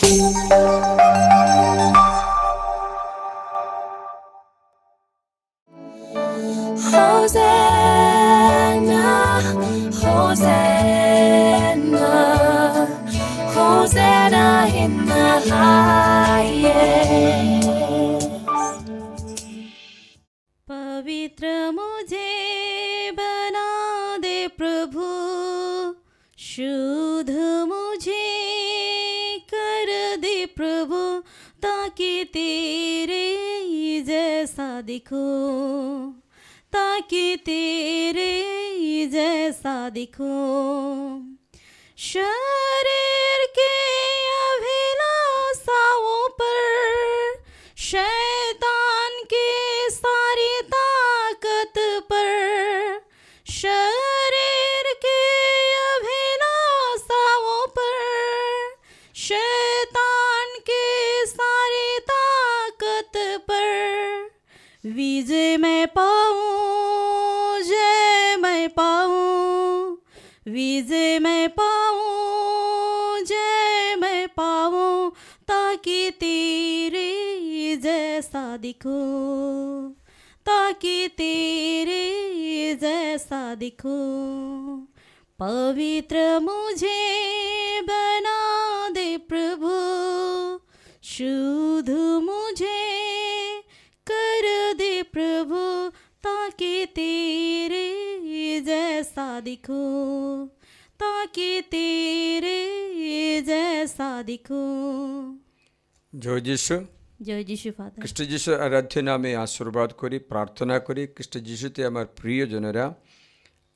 Hosanna, Hosanna, Hosanna in the highest. पवित्र मुझे बना दे प्रभु, शुद्ध मुझे कर दे प्रभु, ताकि तेरे जैसा दिखूं, ताकि तेरे जैसा दिखूं। शरीर के अभिलाषाओं पर, शैतान के सारी ताकत पर, शरीर के अभिलाषाओं पर, शैतान के सारी ताकत पर विजय मैं पाऊं, जय मैं पाऊं, विजय मैं पाऊं, जय मैं पाऊं, ताकि तेरे जैसा दिखूं, ताकि तेरे जैसा दिखूं। पवित्र मुझे बना दे प्रभु, शुद्ध मुझे कर दे प्रभु, ताकि तेरे जैसा दिखूं, ताकि तेरे जैसा दिखूं। জয় যিশু। জয় যিশু ফাদার। খ্রিস্ট যিশুর আরাধ্য নামে আশীর্বাদ করি, প্রার্থনা করি। খ্রিস্ট যিশুতে আমার প্রিয়জনেরা,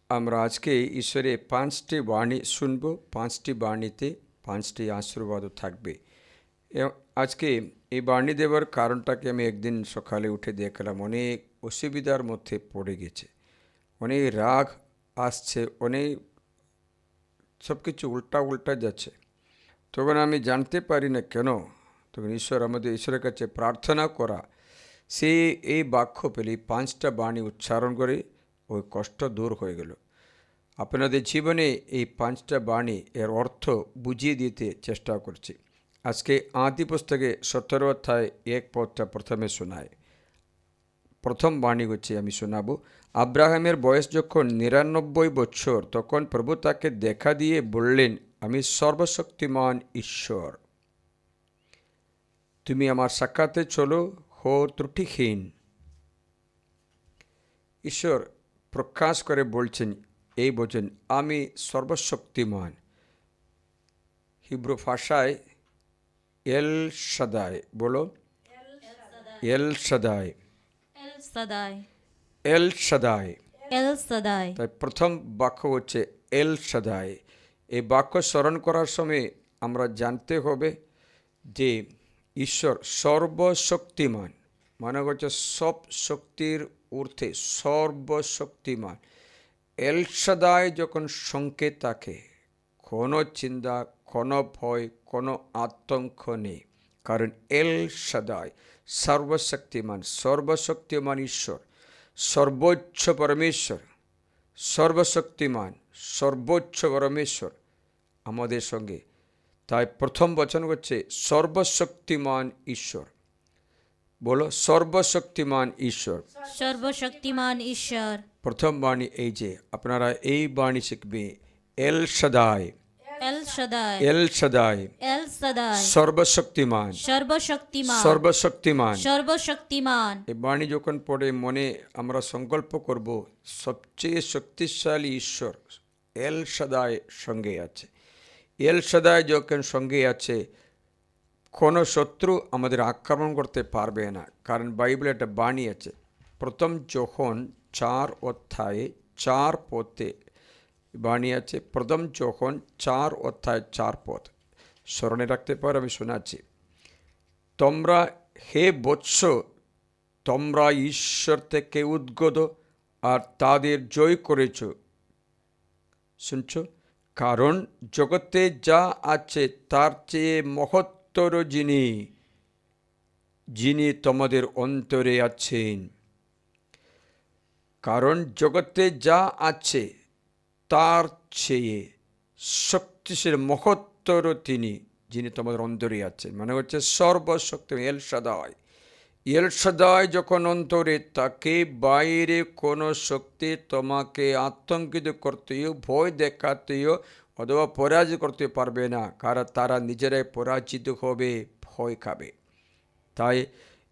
আমরা আজকে ঈশ্বরের 5টি বাণী শুনব। 5টি বাণীতে 5টি আশীর্বাদও থাকবে। আজকে এই বাণী দেওয়ার কারণটাকে আমি একদিন সকালে উঠে দেখলাম, অনেক অসুবিধার মধ্যে পড়ে গেছে, অনেক রাগ আসছে, অনেক সব কিছু উল্টা যাচ্ছে। তখন আমি জানতে পারি না কেন। তখন ঈশ্বরের কাছে প্রার্থনা করা, সে এই বাক্য পেলে 5টা বাণী উচ্চারণ করে ওই কষ্ট দূর হয়ে গেল। আপনাদের জীবনে এই 5টা বাণী এর অর্থ বুঝিয়ে দিতে চেষ্টা করছি। আজকে আদি পুস্তকে 17 অধ্যায় 1 পদটা প্রথমে শোনায়। প্রথম বাণী হচ্ছে আমি শোনাবো। আব্রাহামের বয়স যখন 99 বছর, তখন প্রভু তাকে দেখা দিয়ে বললেন, আমি সর্বশক্তিমান ঈশ্বর, তুমি আমার সাক্ষাতে চলো, হো ত্রুটিহীন। ঈশ্বর প্রকাশ করে বলছেন, এই বলছেন আমি সর্বশক্তিমান। হিব্রু ভাষায় এল শাদাই, বলো এল শাদাই, এল সাদাই, এল শাদাই, এল সাদাই। তাই প্রথম বাক্য হচ্ছে এল শাদাই। এই বাক্য স্মরণ করার সময় আমরা জানতে হবে যে ঈশ্বর সর্বশক্তিমান, মানে হচ্ছে সব শক্তির ঊর্ধ্বে সর্বশক্তিমান। এল শাদাই যখন সংকেত থাকে, কোনো চিন্তা, কোনো ভয়, কোনো আতঙ্ক নেই, কারণ এল শাদাই সর্বশক্তিমান। সর্বশক্তিমান ঈশ্বর, সর্বোচ্চ পরমেশ্বর, সর্বশক্তিমান, সর্বোচ্চ পরমেশ্বর আমাদের সঙ্গে। তাই প্রথম বচন হচ্ছে সর্বশক্তিমান ঈশ্বর। বলো সর্বশক্তিমান ঈশ্বর, সর্বশক্তিমান ঈশ্বর। প্রথম বাণী এই যে আপনারা এই বাণী শিখবে, এল শাদাই, এল সাদাই, এল শাদাই, এল সাদাই, সর্বশক্তিমান, সর্বশক্তিমান, সর্বশক্তিমান। সর্বশক্তিমান। এই বাণী যখন পড়ে মনে আমরা সংকল্প করব, সবচেয়ে শক্তিশালী ঈশ্বর এল শাদাই সঙ্গে আছে। এল শাদাই যখন সঙ্গে আছে, কোনো শত্রু আমাদের আক্রমণ করতে পারবে না, কারণ বাইবেলে একটা বাণী আছে। প্রথম যখন 4 অধ্যায়ে 4 পদে বাণী আছে। প্রথম যখন 4 অধ্যায় 4 পদ স্মরণে রাখতে পারো, আমি শোনাচ্ছি। তোমরা হে বৎস, তোমরা ঈশ্বর থেকে উদ্গত আর তাদের জয় করেছ। শুনছ? কারণ জগতে যা আছে তার চেয়ে মহত্তর যিনি তোমাদের অন্তরে আছেন। কারণ জগতে যা আছে তার চেয়ে শক্তিশালী মহত্তর তিনি, যিনি তোমাদের অন্তরে আছেন, মানে হচ্ছে সর্বশক্তি এল শাদাই। এল শাদাই যখন অন্তরে তাকে, বাইরে কোনো শক্তি তোমাকে আতঙ্কিত করতেও, ভয় দেখাতেও অথবা পরাজিত করতে পারবে না, কারণ তারা নিজেরাই পরাজিত হবে, ভয় খাবে। তাই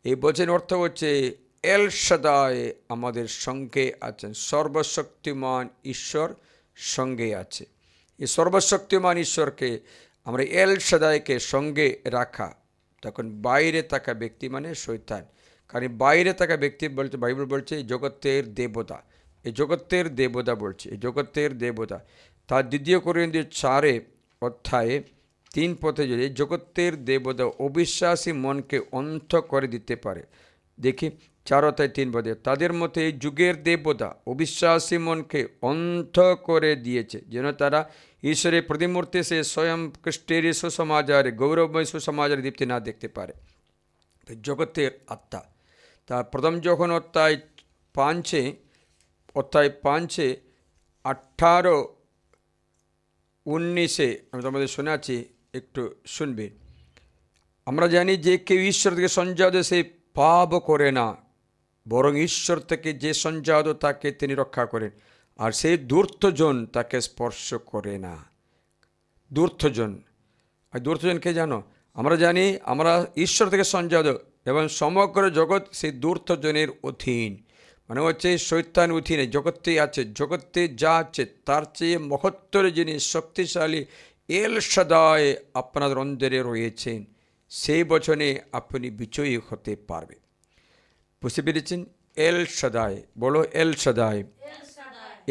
এই বচনের অর্থ হচ্ছে এল শাদাই আমাদের সঙ্গে আছেন, সর্বশক্তিমান ঈশ্বর সঙ্গে আছে। এই সর্বশক্তিমান ঈশ্বরকে আমরা এল শাদাইকে সঙ্গে রাখা, তখন বাইরে থাকা ব্যক্তি মানে শয়তান। কারণ বাইরে থাকা ব্যক্তি বলছে, বাইবেল বলছে এই জগতের দেবতা, এই জগতের দেবতা বলছে, এই জগতের দেবতা। তার 2 কোরিন্থীয় 4:3 যদি জগতের দেবতা অবিশ্বাসী মনকে অন্ধ করে দিতে পারে। দেখি 4:3 তাদের মতে এই যুগের দেবতা অবিশ্বাসী মনকে অন্ধ করে দিয়েছে, যেন তারা ঈশ্বরের প্রতিমূর্তি সে স্বয়ং খ্রিস্টের সুসমাচারে, গৌরবময় সুসমাচারে দীপ্তি না দেখতে পারে। তো জগতের আত্মা, তা প্রথম যখন অধ্যায় 5:18-19 আমি তোমাদের শোনাচ্ছি, একটু শুনবে। আমরা জানি যে কেউ ঈশ্বর থেকে সঞ্জাত সে পাপ করে না, বরং ঈশ্বর থেকে যে সঞ্জাত তাকে তিনি রক্ষা করেন, আর সেই ধূর্তজন তাকে স্পর্শ করে না। ধূর্তজন, আর ধূর্তজনকে জানো? আমরা জানি আমরা ঈশ্বর থেকে সঞ্জাত এবং সমগ্র জগৎ সেই ধূর্তজনের অধীন, মানে হচ্ছে শয়তান অধীনে জগতে আছে। জগতে যা আছে তার চেয়ে মহত্তর যিনি শক্তিশালী এল শাদাই আপনার অন্তরে রয়েছেন, সেই বচনে আপনি বিজয়ী হতে পারবে। বুঝতে পেরেছেন? এল শাদাই, বলো এল শাদাই।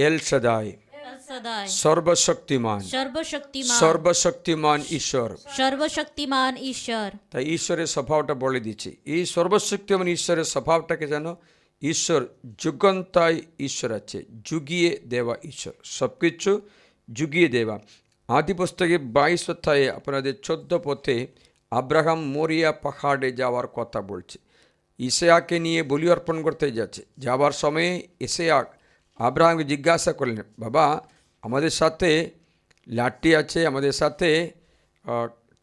এল শাদাই এল শাদাই সর্বশক্তিমান, সর্বশক্তিমান, সর্বশক্তিমান ঈশ্বর। সর্বশক্তিমান ঈশ্বর। তাই ঈশ্বরের স্বভাবটা বলে দিচ্ছি। এই সর্বশক্তিমান ঈশ্বরের স্বভাবটাকে জানো? ঈশ্বর যুগান্তায় ঈশ্বর আছে, যুগিয়ে দেওয়া ঈশ্বর, সব কিছু যুগিয়ে দেওয়া। আদি পুস্তকে 22 অধ্যায়ে আপনাদের 14 আব্রাহাম মরিয়া পাহাড়ে যাওয়ার কথা বলছে। ইসহাককে নিয়ে বলি অর্পণ করতে যাচ্ছে। যাওয়ার সময়ে ইসহাক আব্রাহামকে জিজ্ঞাসা করলেন, বাবা আমাদের সাথে লাঠি আছে, আমাদের সাথে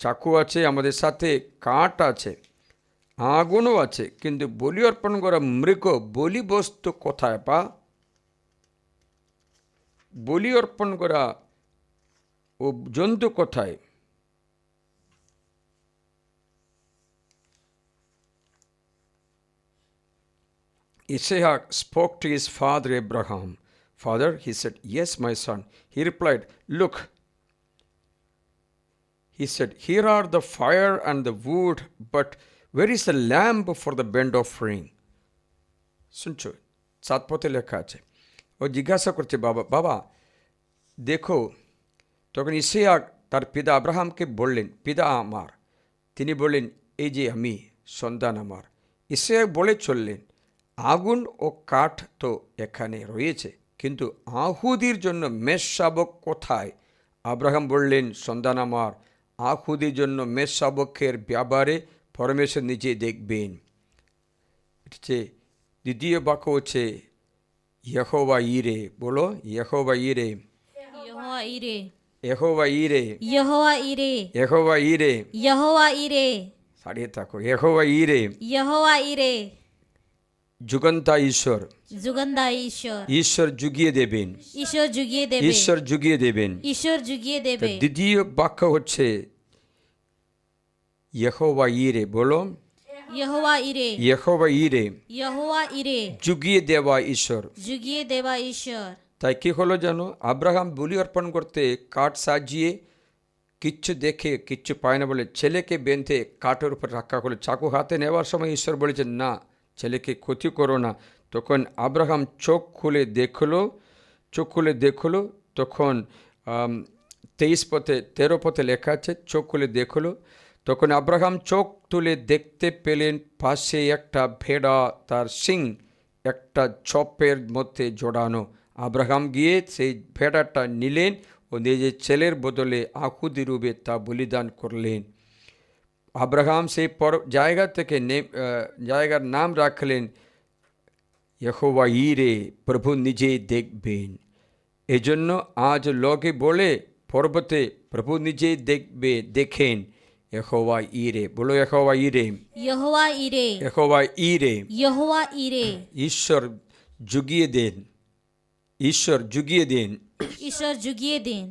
চাকু আছে, আমাদের সাথে কাঠ আছে, আগুনও আছে, কিন্তু বলি অর্পণ করা মৃগ বলি বস্তু কোথায় পা? বলি অর্পণ করা ও জন্তু কোথায়? Isaac spoke to his father Abraham. Father, he said, yes, my son. He replied, look. He said, here are the fire and the wood, but where is the lamb for the burnt offering? শুনছো, 7 লেখা আছে। ও জিজ্ঞাসা করছে, বাবা বাবা দেখো। তখন ইসহাক তার পিতা আব্রাহামকে বললেন, পিতা আমার। তিনি বললেন, এই যে আমি, সন্তান আমার। ইসহাক বলে চললেন, আগুন ও কাঠ তো এখানে রয়েছে, কিন্তু আহুদির জন্য মেষশাবক কোথায়? আব্রাহাম বললেন, সন্তান আমার, আহুদির জন্য মেষশাবকের ব্যাপারে পরমেশ্বর নিজে দেখবেন। হচ্ছে দ্বিতীয় বাক্য হচ্ছে ইয়েহোবা ইরে, বলো ইয়েহোবা ইরে। यहोवा इरे, ইয়েহোবা ইরে, यहोवा इरे, ইয়েহোবা ইরে। यहोवा इरे, ছাড়িয়ে থাকো। ইয়েহোবা ইরে, यहोवा इरे, যুগান্তা ঈশ্বর। जुगंदा ईश्वर। ঈশ্বর যুগিয়ে দেবেন, ईश्वर जुगिए देबे, ঈশ্বর যুগিয়ে দেবেন। ईश्वर जुगिए देबे। দ্বিতীয় বাক্য হচ্ছে ইয়েহোবা ইরে, বলো यहोवा इरे, ইয়েহোবা ইরে, यहोवा इरे, যুগিয়ে দেওয়া ঈশ্বর। जुगिए देवा ईश्वर। তাই কি হলো জানো? আব্রাহাম বলি অর্পণ করতে কাঠ সাজিয়ে কিচ্ছু দেখে কিচ্ছু পায় না বলে ছেলেকে বেঁধে কাঠের উপর রাখা হলো। চাকু হাতে নেওয়ার সময় ঈশ্বর বলেছেন, না, ছেলেকে ক্ষতি করো না। তখন আব্রাহাম চোখ খুলে দেখলো, তখন 13 লেখা আছে, চোখ খুলে দেখলো। তখন আব্রাহাম চোখ তুলে দেখতে পেলেন পাশে একটা ভেড়া, তার শিং একটা ঝোপের মধ্যে জড়ানো। আব্রাহাম গিয়ে সেই ভেড়াটা নিলেন ও নিজের ছেলের বদলে আহুতি রূপে তা বলিদান করলেন। আব্রাহাম সেই জায়গা থেকে জায়গার নাম রাখলেন ইয়েহোবা ইরে, প্রভু নিজেই দেখবেন। এজন্য আজ লোকে বলে পর্বতে প্রভু নিজেই দেখেন, यहोवा ईरे, बोलो यहोवा ईरे, यहोवा इरे, यहोवा ईरे। यहोवा इरे, ঈশ্বর যুগিয়ে দেন, ঈশ্বর যুগিয়ে দেন, ঈশ্বর যুগিয়ে দিন,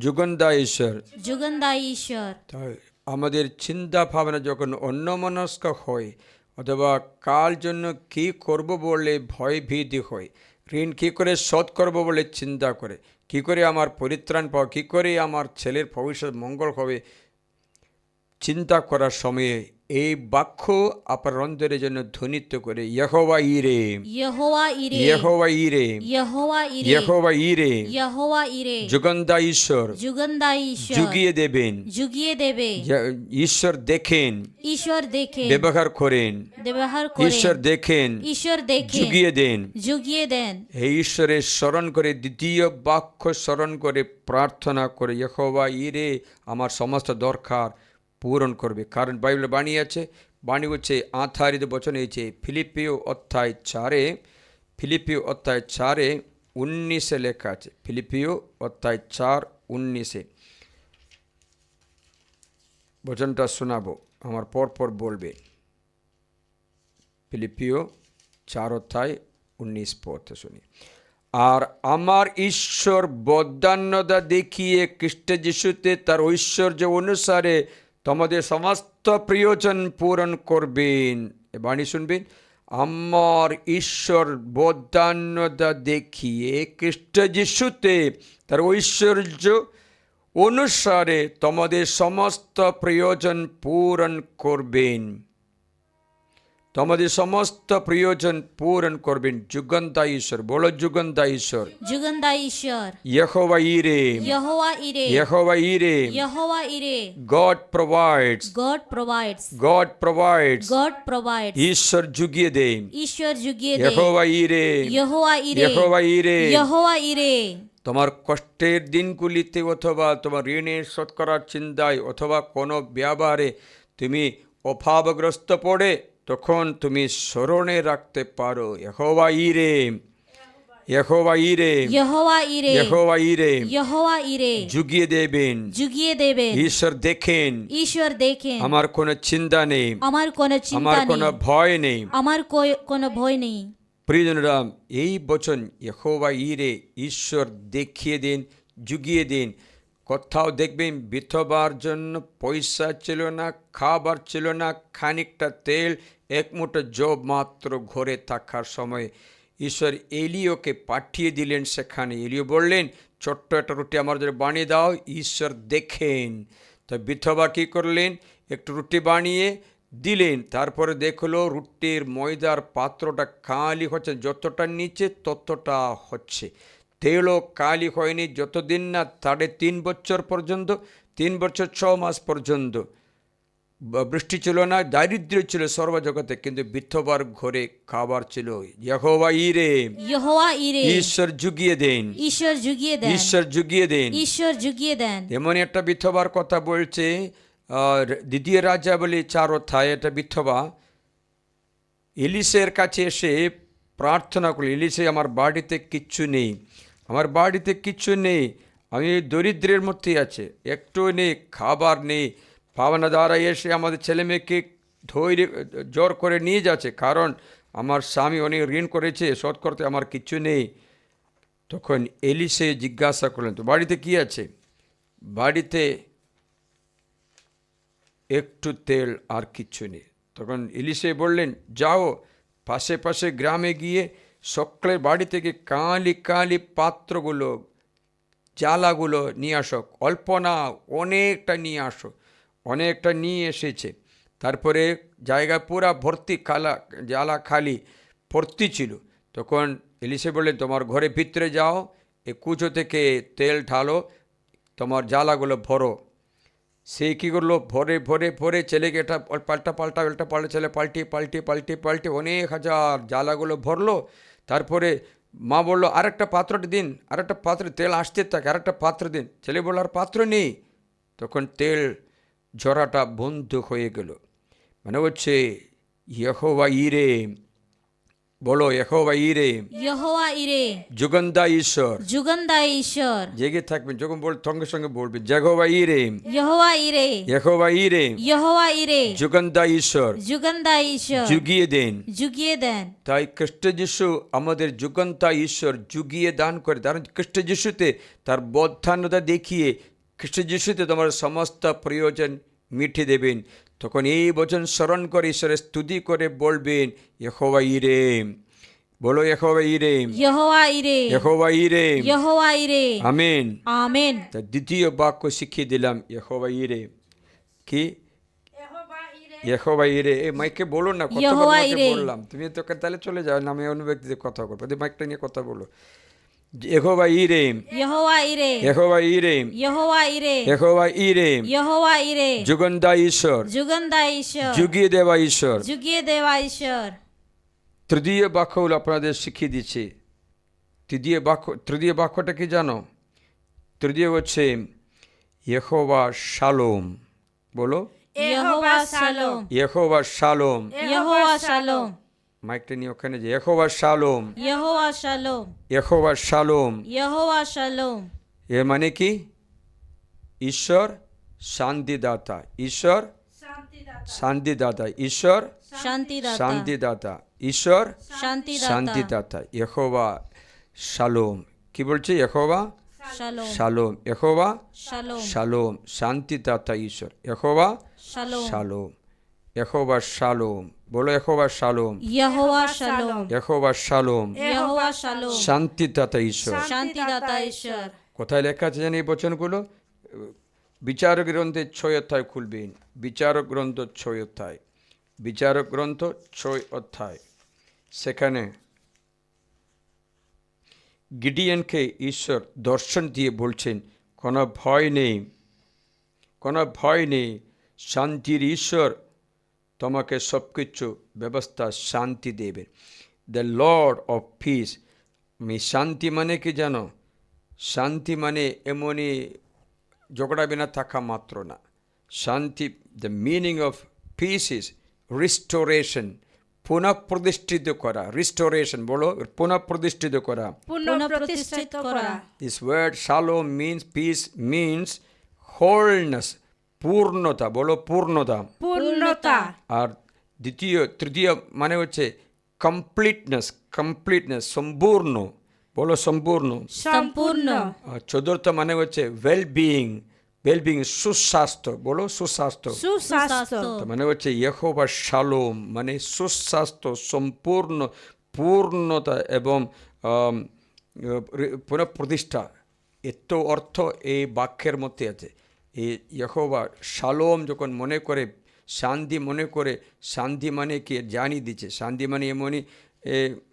যুগন্দা ঈশ্বর। যুগন্দায়ী ঈশ্বর। তাই আমাদের চিন্তা ভাবনা যখন অন্যমনস্ক হয় অথবা কাল জন্য কী করব বলে ভয় ভীতি হয়, ঋণ কী করে শোধ করব বলে চিন্তা করে, কী করে আমার পরিত্রাণ পাওয়া, কী করে আমার ছেলের ভবিষ্যৎ মঙ্গল হবে, চিন্তা করার সময়ে এই বাক্য আপনার অন্তরের জন্য ধ্বনিত করে ইয়েহোবা ইরে, यहोवा इरे, ইয়েহোবা ইরে, यहोवा इरे, ইয়েহোবা ইরে। यहोवा इरे, যুগন্দা ঈশ্বর যুগন্দায়ী ঈশ্বর। যুগিয়ে দেবেন, যুগিয়ে দেবে, ঈশ্বর দেখেন, ঈশ্বর দেখে ব্যবহার করেন, ব্যবহার করে, ঈশ্বর দেখেন, ঈশ্বর দেখে যুগিয়ে দেন। যুগিয়ে দেন। এই ঈশ্বরের স্মরণ করে দ্বিতীয় বাক্য স্মরণ করে প্রার্থনা করে ইয়েহোবা ইরে আমার সমস্ত দরকার পূরণ করবে। কারণ বাইবেলে বাণী আছে, বাণী হচ্ছে আধারিত বচন হয়েছে ফিলিপিও অধ্যায় 4:19 লেখা আছে। ফিলিপিও অধ্যায় 4:19 বচনটা শোনাবো, আমার পর বলবে। ফিলিপিও 4:19 পড়তে শুনি। আর আমার ঈশ্বর বদান্যতা দেখিয়ে খ্রিস্ট যিশুতে তার ঐশ্বর্য অনুসারে তোমাদের সমস্ত প্রয়োজন পূরণ করবেন। এ বাণী শুনবেন, আমার ঈশ্বর বদান্যতা দেখিয়ে খ্রিস্ট যিশুতে তার ঐশ্বর্য অনুসারে তোমাদের সমস্ত প্রয়োজন পূরণ করবেন, তোমাদের সমস্ত প্রয়োজন পূরণ করবেন। যুগন্দা ঈশ্বর, বলো যুগন্দা ঈশ্বর, যুগন্দায়ী ঈশ্বর। ইয়েহোবা ইরে, यहोवा इरे, ইয়েহোবা ইরে। यहोवा इरे, God provides, God provides, God provides। God provides, ঈশ্বর যুগিয়ে দেন, ঈশ্বর যুগিয়ে দে, ইয়েহোবা ইরে, यहोवा इरे, ইয়েহোবা ইরে। यहोवा इरे। তোমার কষ্টের দিনগুলিতে অথবা তোমার ঋণের শোধ করার চিন্তায় অথবা কোনো ব্যাপারে তুমি অভাবগ্রস্ত পড়ে, তখন তুমি স্মরণে রাখতে পারো ইয়েহোবা ইরে, ইয়েহোবা ইরে, यहोवा इरे, ইয়েহোবা ইরে। यहोवा इरे, যুগিয়ে দেবেন, যুগিয়ে দেবেন। ঈশ্বর দেখেন ঈশ্বর দেখেন আমার কোনো চিন্তা নেই, আমার কোনো আমার চিন্তা কোনো নেই, ভয় নেই। আমার কোনো ভয় নেই। প্রিয়জনরা, এই বচন ইয়েহোবা ইরে, ঈশ্বর দেখিয়ে দিন, যুগিয়ে দিন। কোথাও দেখবেন বিধবার জন্য পয়সা ছিল না, খাবার ছিল না, খানিকটা তেল, এক মুঠো জব মাত্র ঘরে থাকার সময় ঈশ্বর এলিওকে পাঠিয়ে দিলেন সেখানে। এলিও বললেন, ছোট্ট একটা রুটি আমার জন্য বানিয়ে দাও। ঈশ্বর দেখেন, তো বিধবা কী করলেন, একটু রুটি বানিয়ে দিলেন। তারপরে দেখলো রুটির ময়দার পাত্রটা কালি হচ্ছে, যতটা নিচে ততটা হচ্ছে। তেলও কালি হয়নি যতদিন না 3.5 বছর পর্যন্ত, 3 বছর 6 মাস পর্যন্ত বৃষ্টি ছিল না, দারিদ্র্য ছিল সর্বজগতে, কিন্তু বিধবার ঘরে খাবার ছিল। ইয়েহোবা ইরে, यहोवा इरे, ঈশ্বর যুগিয়ে দেন, ঈশ্বর যুগিয়ে দেন, ঈশ্বর যুগিয়ে দেন। ঈশ্বর যুগিয়ে দেন। এমন একটা বিধবার কথা বলছে দ্বিতীয় রাজা বলে 4 অধ্যায়। একটা বিধবা এলিসের কাছে এসে প্রার্থনা করল, এলিসে আমার বাড়িতে কিচ্ছু নেই, আমার বাড়িতে কিচ্ছু নেই, আমি দরিদ্রের মধ্যে আছে, একটু নেই, খাবার নেই। ভাবনা দ্বারা এসে আমাদের ছেলে মেয়েকে ধৈর্য জোর করে নিয়ে যাচ্ছে, কারণ আমার স্বামী অনেক ঋণ করেছে, শোধ করতে আমার কিচ্ছু নেই। তখন এলিসে জিজ্ঞাসা করলেন, তো বাড়িতে কি আছে? বাড়িতে একটু তেল আর কিচ্ছু নেই। তখন এলিসে বললেন, যাও পাশে গ্রামে গিয়ে সকলের বাড়ি থেকে কালি কালি পাত্রগুলো, জ্বালাগুলো নিয়ে আসো, অল্প না অনেকটা নিয়ে আসো। অনেকটা নিয়ে এসেছে। তারপরে জায়গা পুরা ভর্তি, জ্বালা খালি ভর্তি ছিল। তখন এলিসে বললেন, তোমার ঘরে ভিতরে যাও, এ কুচো থেকে তেল ঢালো, তোমার জ্বালাগুলো ভরো। সে কী করলো, ভরে ছেলেকে এটা পাল্টা ছেলে পাল্টে অনেক হাজার জ্বালাগুলো ভরলো। তারপরে মা বললো, আরেকটা পাত্রটা দিন, আরেকটা পাত্র, তেল আসতে থাকে, আরেকটা পাত্র দিন। ছেলে বললো, আর পাত্র নেই। তখন তেল ঝরাটা বন্ধ হয়ে গেল। মানে হচ্ছে ইয়েহোবা ইরে, বলো ইয়েহোবা ইরে, यहोवा इरे যুগন্দা ঈশ্বর। जुगंदा ईश्वर জেগে থাকবেন, যখন সঙ্গে সঙ্গে বলবেন যেহোবা ইরে, यहोवा इरे ইয়েহোবা ইরে, यहोवा इरे যুগন্দা ঈশ্বর, जुगंदा ईश्वर যুগিয়ে দেন। जुगिए देन তাই খ্রিস্ট যিশু আমাদের যুগান্তা ঈশ্বর, যুগিয়ে দান করে। কারণ খ্রিস্ট যিশুতে তার বধান্যতা দেখিয়ে খ্রিস্ট যিশুতে তোমার সমস্ত প্রয়োজন মিটে দেবেন। তখন এই বচন স্মরণ করে ঈশ্বরের স্তুতি করে বলবেন ইয়েহোবা ইরে। বলো ইয়েহোবা ইরে, यहोवा इरे ইয়েহোবা ইরে। यहोवा इरे আমেন। आमेन তা দ্বিতীয় বাক্য শিখিয়ে দিলাম ইয়েহোবা ইরে। কি? ইয়েহোবা ইরে। এই মাইকে বলো না, কত ইয়েহোবা ইরে। বললাম, তুমি তো তাহলে চলে যাও না, আমি অন্য ব্যক্তিদের কথা বলবো, মাইকটা নিয়ে কথা বলো। ইয়েহোবা ইরে, यहोवा इरे ইয়েহোবা ইরে, यहोवा इरे ইয়েহোবা ইরে। यहोवा इरे যুগন্দা ঈশ্বর, जुगंदा ईश्वर যুগিয়ে দেওয়া ঈশ্বর। जुगिए देवा ईश्वर তৃতীয় বাক্য হলো আপনাদের শিখিয়ে দিচ্ছি। তৃতীয় বাক্যটা কি জানো? তৃতীয় হচ্ছে ইয়েহোবা শালোম। বলো यहोवा शालोम ইয়েহোবা শালোম। यहोवा शालोम মাইকটা নিয়ে ওখানে যে ইয়েহোবা শালোম, यहोवा शालोम ইয়েহোবা শালোম। यहोवा शालोम এর মানে কি? ঈশ্বর শান্তিদাতা, ঈশ্বর শান্তিদাতা, ঈশ্বর शांतिदाता শান্তিদাতা, ঈশ্বর शांतिदाता শান্তিদাতা। ইয়েহোবা শালোম। কি বলছে? ইয়েহোবা शालोम শালোম, ইয়েহোবা शालोम শালোম, শান্তিদাতা ঈশ্বর। ইয়েহোবা शालोम শালোম, ইয়েহোবা শালোম। বলো ইয়েহোবা শালোম, यहोवा शालोम ইয়েহোবা শালোম, यहोवा शालोम শান্তিদাতা ঈশ্বর। शांतिदाता ईश्वर কোথায় লেখা আছে জানি এই বচনগুলো? বিচারক গ্রন্থের 6 অধ্যায় খুলবেন। বিচারক গ্রন্থ 6 অধ্যায়, বিচারক গ্রন্থ 6 অধ্যায়। সেখানে গিডিয়নকে ঈশ্বর দর্শন দিয়ে বলছেন কোনো ভয় নেই, কোনো ভয় নেই, শান্তির ঈশ্বর তোমাকে সব কিছু ব্যবস্থা শান্তি দেবে। The Lord of piece. শান্তি মানে কি জানো? শান্তি মানে এমনই ঝগড়া বিনা থাকা মাত্র না। শান্তি, the meaning of peace is restoration, পুনঃপ্রতিষ্ঠিত করা। রিস্টোরেশন, বলো পুনঃপ্রতিষ্ঠিত করা। पुनः प्रतिष्ठित करा this word shalom means, peace means wholeness, পূর্ণতা। বলো পূর্ণতা। पूर्णता আর তৃতীয় মানে হচ্ছে কমপ্লিটনেস, কমপ্লিটনেস, সম্পূর্ণ। বলো সম্পূর্ণ। संपूर्ण আর চতুর্থ মানে হচ্ছে ওয়েলবিং, ওয়েলবিং সুস্বাস্থ্য। বলো সুস্বাস্থ্য। सुस्वास्थ्य তার মানে হচ্ছে ইয়েহোবা শালোম মানে সুস্বাস্থ্য, সম্পূর্ণ পূর্ণতা এবং পুনঃপ্রতিষ্ঠা। এত অর্থ এই বাক্যের মধ্যে আছে। এই ইয়েহোবা শালোম যখন মনে করে, শান্তি মনে করে, শান্তি মানে কি জানিয়ে দিচ্ছে। শান্তি মানে এমনই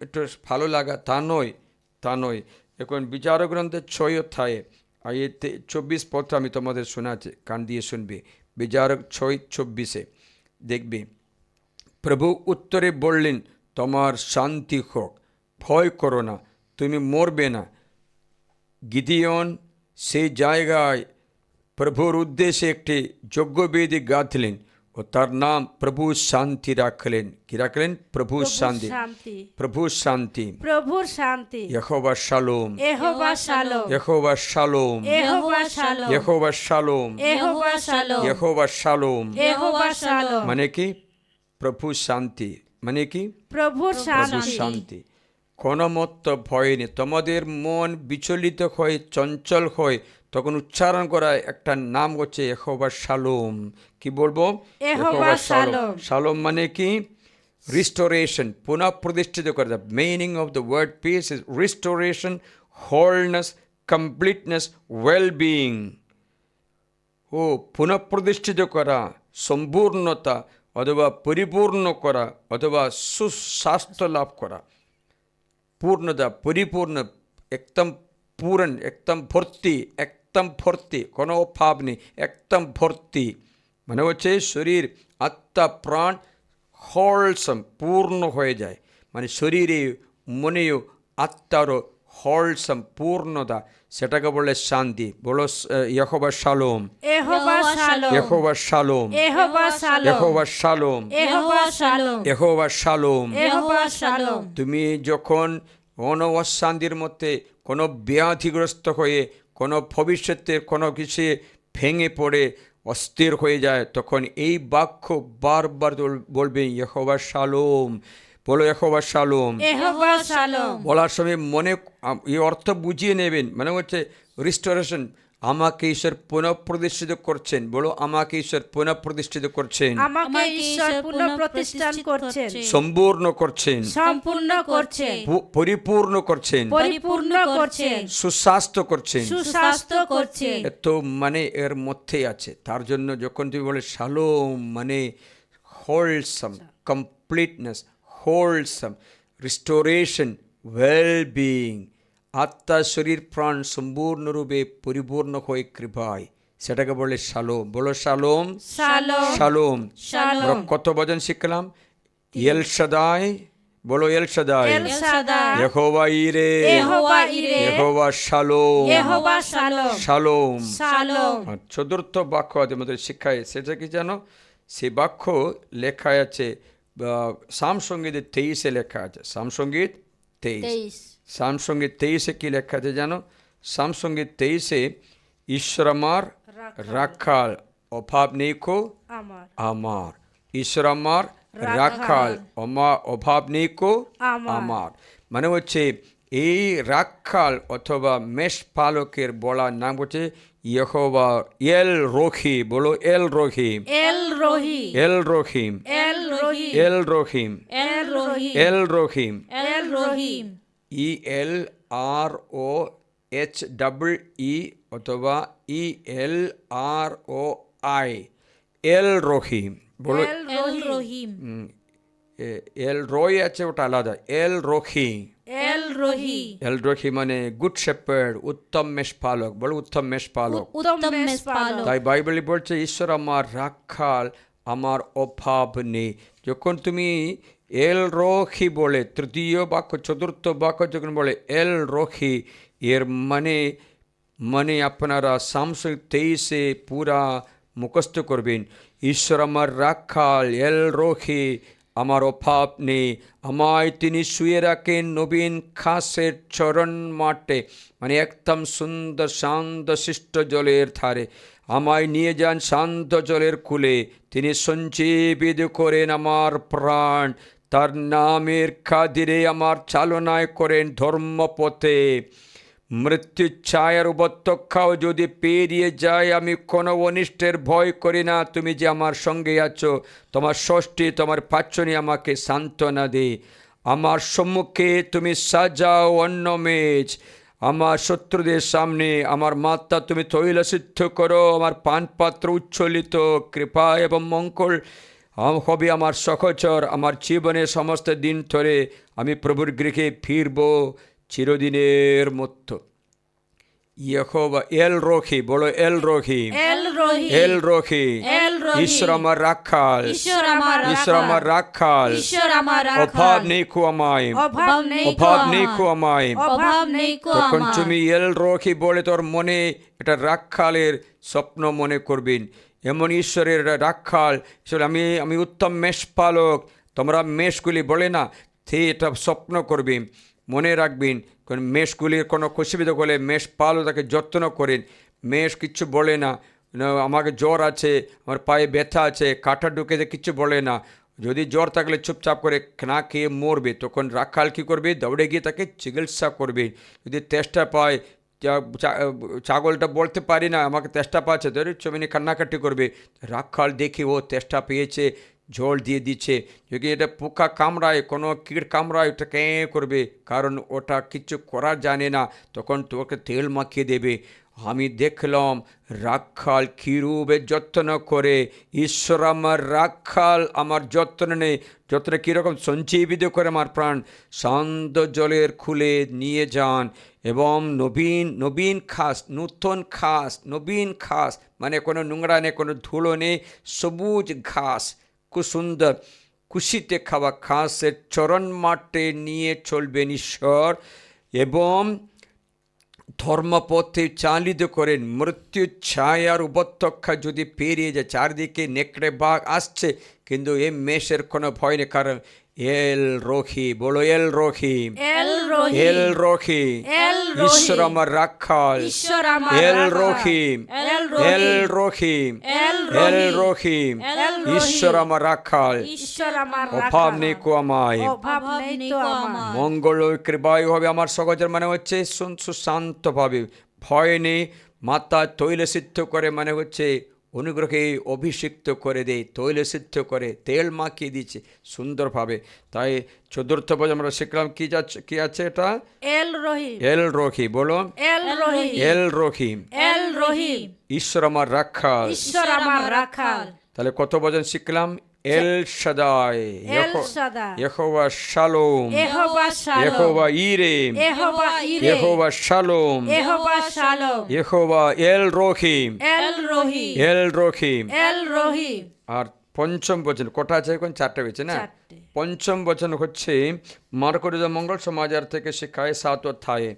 একটু ভালো লাগা তা নয়, তা নয়। এখন বিচারক গ্রন্থের 6 অধ্যায়ে আয়াতে 24 পদ আমি তোমাদের শোনাচ্ছি, কান দিয়ে শুনবে। বিচারক 6:24 দেখবে, প্রভু উত্তরে বললেন তোমার শান্তি হোক, ভয় করো না, তুমি মরবে না। গিদিয়ন সেই জায়গায় প্রভুর উদ্দেশ্যে একটি যজ্ঞবেদী গাঁথলেন ও তার নাম প্রভু শান্তি রাখলেন। কি রাখলেন? প্রভু শান্তি। প্রভু শান্তি, প্রভুর শান্তি, ইয়েহোবা শালোম, এহোবা শালোম, ইয়েহোবা শালোম, এহোবা শালোম, ইয়েহোবা শালোম, এহোবা শালোম, ইয়েহোবা শালোম। এহোবা শালোম, মানে কি? প্রভু শান্তি। মানে কি? প্রভুর প্রভু শান্তি। শান্তি। কোনো মত ভয় নেই। তোমাদের মন বিচলিত হয়, চঞ্চল হয়, তখন উচ্চারণ করা একটা নাম হচ্ছে ইয়েহোবা শালোম। কি বলবো? ইয়েহোবা শালোম। শালোম মানে কি? রিস্টোরেশন, পুনঃ প্রতিষ্ঠিত করা। The meaning of the word peace is restoration, wholeness, completeness, wellbeing. ও পুনঃপ্রতিষ্ঠিত করা, সম্পূর্ণতা অথবা পরিপূর্ণ করা অথবা সুস্বাস্থ্য লাভ করা। পূর্ণতা, পরিপূর্ণ, একদম পূরণ, একদম ভর্তি, একদম ভর্তি, কোনো অভাব নেই, একদম ভর্তি। মানে হচ্ছে শরীর, আত্মা, প্রাণ হোলসম, পূর্ণ হয়ে যায়। মানে শরীরে, মনেও, আত্মারও হোলসাম, পূর্ণতা, সেটাকে বলে শান্তি। বলো ইয়েহোবা শালোম, এহোবা শালোম, ইয়েহোবা শালোম, এহোবা শালোম, ইয়েহোবা শালোম, এহোবা শালোম, ইয়েহোবা শালোম। এহোবা শালোম। তুমি যখন কোনো অশান্তির মধ্যে, কোনো ব্যাধিগ্রস্ত হয়ে, কোনো ভবিষ্যতের কোনো কিছু ভেঙে পড়ে অস্থির হয়ে যায়, তখন এই বাক্য বারবার বলবে ইয়েহোবা শালোম। বলো ইয়েহোবা শালোম। এহোবা শালোম। বলার সময় মনে এই অর্থ বুঝিয়ে নেবেন, মানে হচ্ছে রিস্টোরেশন, আমাকে ঈশ্বর পুনঃপ্রতিষ্ঠিত করছেন। বলো আমাকে ঈশ্বর পুনঃপ্রতিষ্ঠিত করছেন, আমাকে ঈশ্বর পুনঃপ্রতিষ্ঠান করছেন, সম্পূর্ণ করছেন, সম্পূর্ণ করছেন, পরিপূর্ণ করছেন, পরিপূর্ণ করছেন, সুস্বাস্থ্য করছেন। সুস্বাস্থ্য করছেন। এত মানে এর মধ্যেই আছে। তার জন্য যখন তুমি বলে শালোম, মানে wholesome, completeness, wholesome, restoration, wellbeing, আত্মা শরীর প্রাণ সম্পূর্ণরূপে পরিপূর্ণ হয়ে কৃপায়, সেটাকে বলে শালোম। বলো শালোম, শালোম, শালোম। শালোম। আমরা কত বচন শিখলাম? এল শাদাই, বলো এল শাদাই, এল শাদাই, ইয়েহোবা ইরে, এহোবা ইরে, ইয়েহোবা শালোম, এহোবা শালোম, শালোম। শালোম। আর চতুর্থ বাক্য আমাদের শিক্ষায়, সেটা কি জানো? সে বাক্য লেখা আছে সামসঙ্গীতের 23-এ লেখা আছে। সামসঙ্গীত 23, সামসঙ্গীত 23-এ কি লেখা আছে জানো? সামসঙ্গীত 23-এ ঈশ্বর আমার রাখাল, অভাব নেই কো আমার, আমার। ঈশ্বর আমার রাখাল, অভাব নেই কো আমার। মানে হচ্ছে এই রাখাল অথবা মেষপালকের বলার নাম হচ্ছে ইয়েহোবা এল রোহি। বলো এল রহিম, এল রোহি, এল রহিম, এল রোহি, এল রহিম, এল রোহি, এল রহিম। এল রহিম। ELROHEE অথবা ELROI, এল রহিম। বলো এল এল রহিম, এল রয় আছে, ওটা আলাদা। এল রহি, এল রোহি, এল রহি মানে গুড শেপার্ড, উত্তম মেষপালক। বলো উত্তম মেষপালক। উত্তম মেষপালক। তাই বাইবেলে বলছে ঈশ্বর আমার রাখাল, আমার অভাব নেই। যখন তুমি এল রহি বলে তৃতীয় বাক্য, চতুর্থ বাক্য যখন বলে এল রহি, এর মানে আপনারা সামসঙ্গীত 23-এ পুরা মুখস্থ করবেন। ঈশ্বর আমার রাখাল, এল রহি, আমার অভাব নেই। আমায় তিনি শুয়ে রাখেন নবীন ঘাসের চরণ মাঠে, মানে একদম সুন্দর শান্ত শিষ্ট জলের ধারে। আমায় নিয়ে যান শান্ত জলের কূলে, তিনি সঞ্জীবিত করেন আমার প্রাণ। তার নামের খাদিরে আমার চালনায় করেন ধর্মপথে। মৃত্যুর ছায়ার উপত্যকাও যদি পেরিয়ে যায়, আমি কোনো অনিষ্টের ভয় করি না। তুমি যে আমার সঙ্গে আছো, তোমার ষষ্ঠী, তোমার পাঁচনি আমাকে সান্ত্বনা দে। আমার সম্মুখে তুমি সাজাও অন্ন মেজ, আমার শত্রুদের সামনে আমার মাথা তুমি তৈল সিদ্ধ করো। আমার পানপাত্র উচ্ছ্বলিত, কৃপা এবং মঙ্গল হবে আমার সহচর। আমার জীবনের সমস্ত দিন ধরে আমি প্রভুর গৃহে ফিরব চিরদিনের মতো। ইয়েহোবা এল রহি, বলো এল রহি, এল রোহি, এল রহি, এল রোহি। ঈশ্বর আমার রাখাল, ঈশ্বর আমার ঈশ্বর আমার রাখাল, ঈশ্বর আমার অভাব রাখাল, নেই কো আমায়, অভাব নেই অভাব নেই কো আমায়। অভাব নেই কো তখন আমার। তুমি এল রহি বলে তোর মনে এটা রাখালের স্বপ্ন মনে করবেন। এমন ঈশ্বরের রাখাল, ঈশ্বর আমি উত্তম মেষপালক। তোমরা মেষগুলি বলে না, সে এটা স্বপ্ন করবে, মনে রাখবেন। কারণ মেষগুলির কোনো অসুবিধা করলে মেষপালক তাকে যত্ন করেন। মেষ কিচ্ছু বলে না, আমাকে জ্বর আছে, আমার পায়ে ব্যথা আছে, কাঁটা ঢুকেছে, কিচ্ছু বলে না। যদি জ্বর থাকলে চুপচাপ করে না খেয়ে মরবে, তখন রাখাল কী করবে? দৌড়ে গিয়ে তাকে চিকিৎসা করবে। যদি তেষ্টা পায়, ছাগলটা বলতে পারি না আমাকে তেষ্টা পাচ্ছে, ধরে চমিনি কান্নাকাটি করবে। রাখাল দেখে ও তেষ্টা পেয়েছে, জল দিয়ে দিচ্ছে। যদি এটা পোকা কামড়ায়, কোনো কীট কামড়ায়, ওটা ক্যাঁ করবে, কারণ ওটা কিছু করা জানে না। তখন তোকে তেল মাখিয়ে দেবে। আমি দেখলাম রাখাল কিরূপে যত্ন করে। ঈশ্বর আমার রাখাল, আমার যত্ন নেই। যত্ন কীরকম? সঞ্জীবিত করে আমার প্রাণ শান্ত জলের খুলে নিয়ে যান এবং নবীন ঘাস, নবীন ঘাস, মানে কোনো নোংরা নেই, কোনো ধুলো নেই, সবুজ ঘাস, খুব সুন্দর কুশিতে খাওয়া ঘাসের চরণ মাঠে নিয়ে চলবেন ঈশ্বর। এবং ধর্মপথে চালিত করেন। মৃত্যু ছায়ার উপত্যকা যদি পেরিয়ে যায়, চারদিকে নেকড়ে বাঘ আসছে, কিন্তু এই মেষের কোনো ভয় নেই, কারণ এল রোহি, বলো এল রোহি, এল রোহি, এল রোহি, এল রোহি, ঈশ্বর আমার রাখাল, ঈশ্বর আমার এল রাখাল, রোহি, এল রোহি, এল রোহি, এল এল রোহি, রোহি, এল রোহি, ঈশ্বর আমার রাখাল, ঈশ্বর আমার অভাব রাখাল, নেই কো আমায়, অভাব নেই তো আমার। মঙ্গল ও কৃপায় হবে আমার সহজের, মানে হচ্ছে সুশান্তভাবে, ভয় নেই, মাথা তৈল সিদ্ধ করে, মানে হচ্ছে অনুগ্রহে অভিষিক্ত করে দেয়, তৈল সিদ্ধ করে, তেল মাখিয়ে দিচ্ছে সুন্দরভাবে। তাই চতুর্থ পদ আমরা শিখলাম কি আছে এটা, এল রোহি, এল রোহি, বলো এল রোহি, এল রোহি, এল রোহি, ঈশ্বর আমার রাখাল। ঈশ্বর আমার রাখাল। তাহলে কত বচন শিখলাম, এল শাদাই, এল শাদাই, ইহোবা শালোম, ইহোবা শালোম, ইহোবা ইরে, ইহোবা ইরে, ইহোবা শালোম, ইহোবা শালোম, ইহোবা এল রোহি, এল রোহি, এল রোহি। এল রোহি। আর পঞ্চম বচন কটা আছে এখন, চারটে হয়েছে না। চারটে। পঞ্চম বচন হচ্ছে মার্করিত মঙ্গল সমাচার থেকে শিক্ষায় 7 অধ্যায়ে,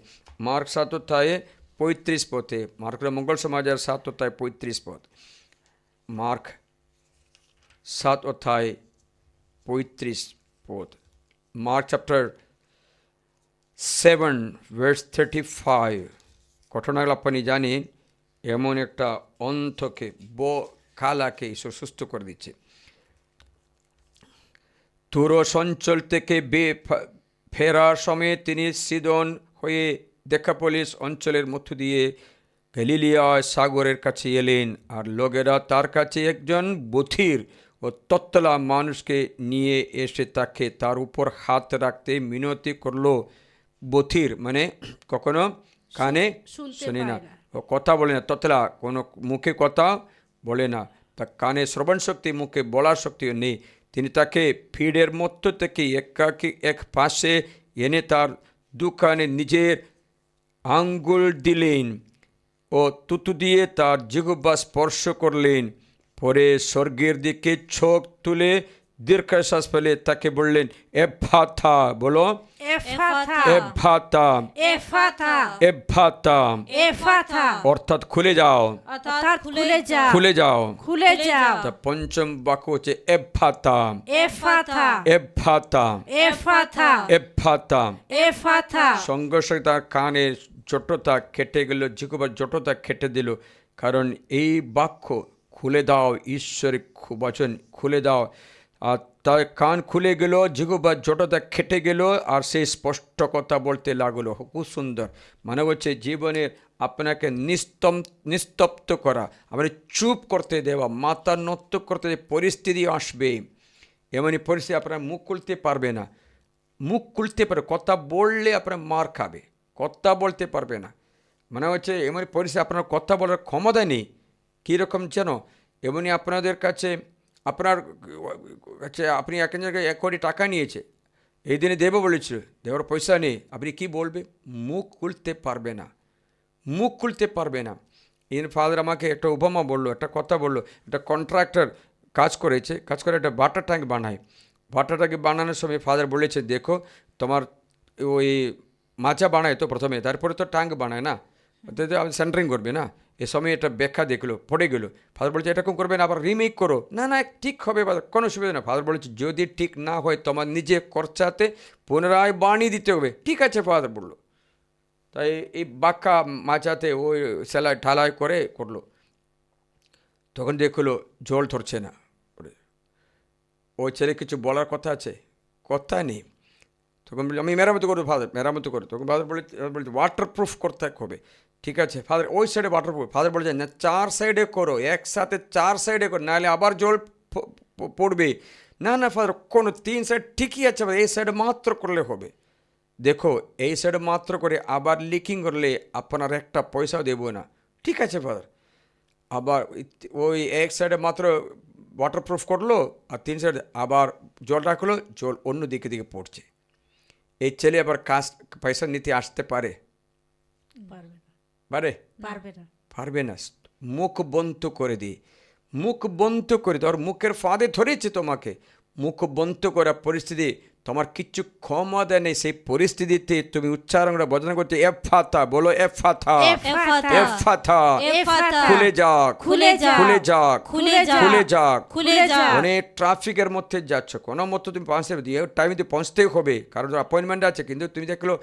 মার্ক 7 অধ্যায়ে 35 পথে, মার্করিত মঙ্গল সমাচার 7 অধ্যায়ে 35 পথ, মার্ক 7 অধ্যায় 35 পদ, মার্ক চ্যাপ্টার 7 ভার্স 35। ঘটনাগুলো আপনি জানেন, এমন একটা অন্ধকে কালাকে ঈশ্বর সুস্থ করে দিচ্ছে। তুরস অঞ্চল থেকে ফেরার সময় তিনি সিদন হয়ে দেকাপলিস অঞ্চলের মধ্য দিয়ে গ্যালিলিয়া সাগরের কাছে এলেন। আর লোকেরা তার কাছে একজন বধির ও তত্তলা মানুষকে নিয়ে এসে তাকে তার উপর হাত রাখতে মিনতি করলো। বধির মানে কখনো কানে শুনি না, ও কথা বলে না, ততলা কোনো মুখে কথা বলে না, তা কানে শ্রবণ শক্তি, মুখে বলার শক্তিও নেই। তিনি তাকে ভিড়ের মধ্য থেকে একাকী এক পাশে এনে তার দুখানে নিজের আঙ্গুল দিলেন ও তুতু দিয়ে তার জিহ্বা স্পর্শ করলেন। পরে স্বর্গের দিকে চোখ তুলে দীর্ঘশ্বাস ফেলে তাকে বললেন, এফাথা, বলো এফাথা, এফাথা, এফাথা, এফাথা, এফাথা, অর্থাৎ খুলে যাও, অর্থাৎ খুলে যাও, খুলে যাও। খুলে যাও। তা পঞ্চম বাক্য হচ্ছে এফাথা, এফাথা, এফাথা, এফাথা, এফাথা। এফাথা। সঙ্গে সঙ্গে তার কানের জটতা কেটে গেল, জিহ্বার জটতা কেটে দিল, কারণ এই বাক্য খুলে দাও, ঈশ্বরের বচন খুলে দাও। আর তার কান খুলে গেল, জিহ্বার জটতা কেটে গেল, আর সেই স্পষ্ট কথা বলতে লাগলো। খুব সুন্দর, মানে হচ্ছে জীবনের আপনাকে নিস্তব্ধ করা, আপনার চুপ করতে দেওয়া, মাথা নত করতে পরিস্থিতি আসবে, এমনই পরিস্থিতি আপনার মুখ খুলতে পারবে না, মুখ খুলতে পারে, কথা বললে আপনার মার খাবে, কথা বলতে পারবে না, মানে হচ্ছে এমন পরিস্থিতি আপনার কথা বলার ক্ষমতা নেই। কীরকম যেন এমনই আপনাদের কাছে আপনি এক জায়গায় 1 কোটি টাকা নিয়েছে, এই দিনে দেবো বলেছিল, দেওয়ার পয়সা নেই, আপনি কি বলবে? মুখ খুলতে পারবে না, মুখ খুলতে পারবে না। ফাদার আমাকে একটা উপমা বললো, একটা কথা বললো, একটা কন্ট্রাক্টর কাজ করে একটা ওয়াটার ট্যাঙ্ক বানায়। ওয়াটার ট্যাঙ্ক বানানোর সময় ফাদার বলেছে, দেখো তোমার ওই মাচা বানায় তো প্রথমে, তারপরে তো ট্যাঙ্ক বানায় না, সেন্টারিং করবে না, এ সময় এটা ব্যাখ্যা দেখলো, পড়ে গেলো। ফাদার বলছে এরকম করবে না, আবার রিমেক করো, না না ঠিক হবে, কোনো সুবিধা না। ফাদার বলেছে যদি ঠিক না হয় তোমার নিজে খরচাতে পুনরায় বানিয়ে দিতে হবে। ঠিক আছে ফাদার বললো। তাই এই বাঁকা মাচাতে ওই সেলাই ঢালাই করে করলো। তখন দেখলো জল ধরছে না, ওই ছেলে কিছু বলার কথা আছে, কথা নেই। তখন বলি আমি মেরামতি করবো ফাদার, মেরামতি করো। তখন ফাদার বলছে ওয়াটারপ্রুফ করতে হবে। ঠিক আছে ফাদার, ওই সাইডে ওয়াটারপ্রুফ। ফাদার বলছে না 4 সাইডে করো, একসাথে 4 সাইডে করো, নাহলে আবার জল পড়বে। না না ফাদার, কোনো 3 সাইড ঠিকই আছে, এই সাইডে মাত্র করলে হবে। দেখো এই সাইডে মাত্র করে আবার লিকিং করলে আপনার একটা পয়সাও দেবো না। ঠিক আছে ফাদার। আবার ওই এক সাইডে মাত্র ওয়াটারপ্রুফ করলো, আর 3 সাইডে আবার জল রাখলো, জল অন্য দিকে দিকে পড়ছে। এই ছেলে আবার পয়সা নিতে আসতে পারে? পারবে না। মুখ বন্ধ করে দিই, মুখ বন্ধ করে দিই। আর মুখের ফাঁদে ধরেছে তোমাকে, মুখ বন্ধ করা পরিস্থিতি তোমার কিচ্ছু ক্ষমতা নেই, সেই পরিস্থিতিতে তুমি উচ্চারণ করে বচন করতে এফাতা, বলো এফাতা, এফাতা, এফাতা, এফাতা, খুলে যাক, খুলে যাক, খুলে যাক, খুলে যাক, খুলে যাক। খুলে যাক। অনেক ট্রাফিকের মধ্যে যাচ্ছ, কোনো মতো তুমি পৌঁছতে দিয়ে টাইমে পৌঁছতেই হবে, কারণ অ্যাপয়েন্টমেন্ট আছে, কিন্তু তুমি দেখলো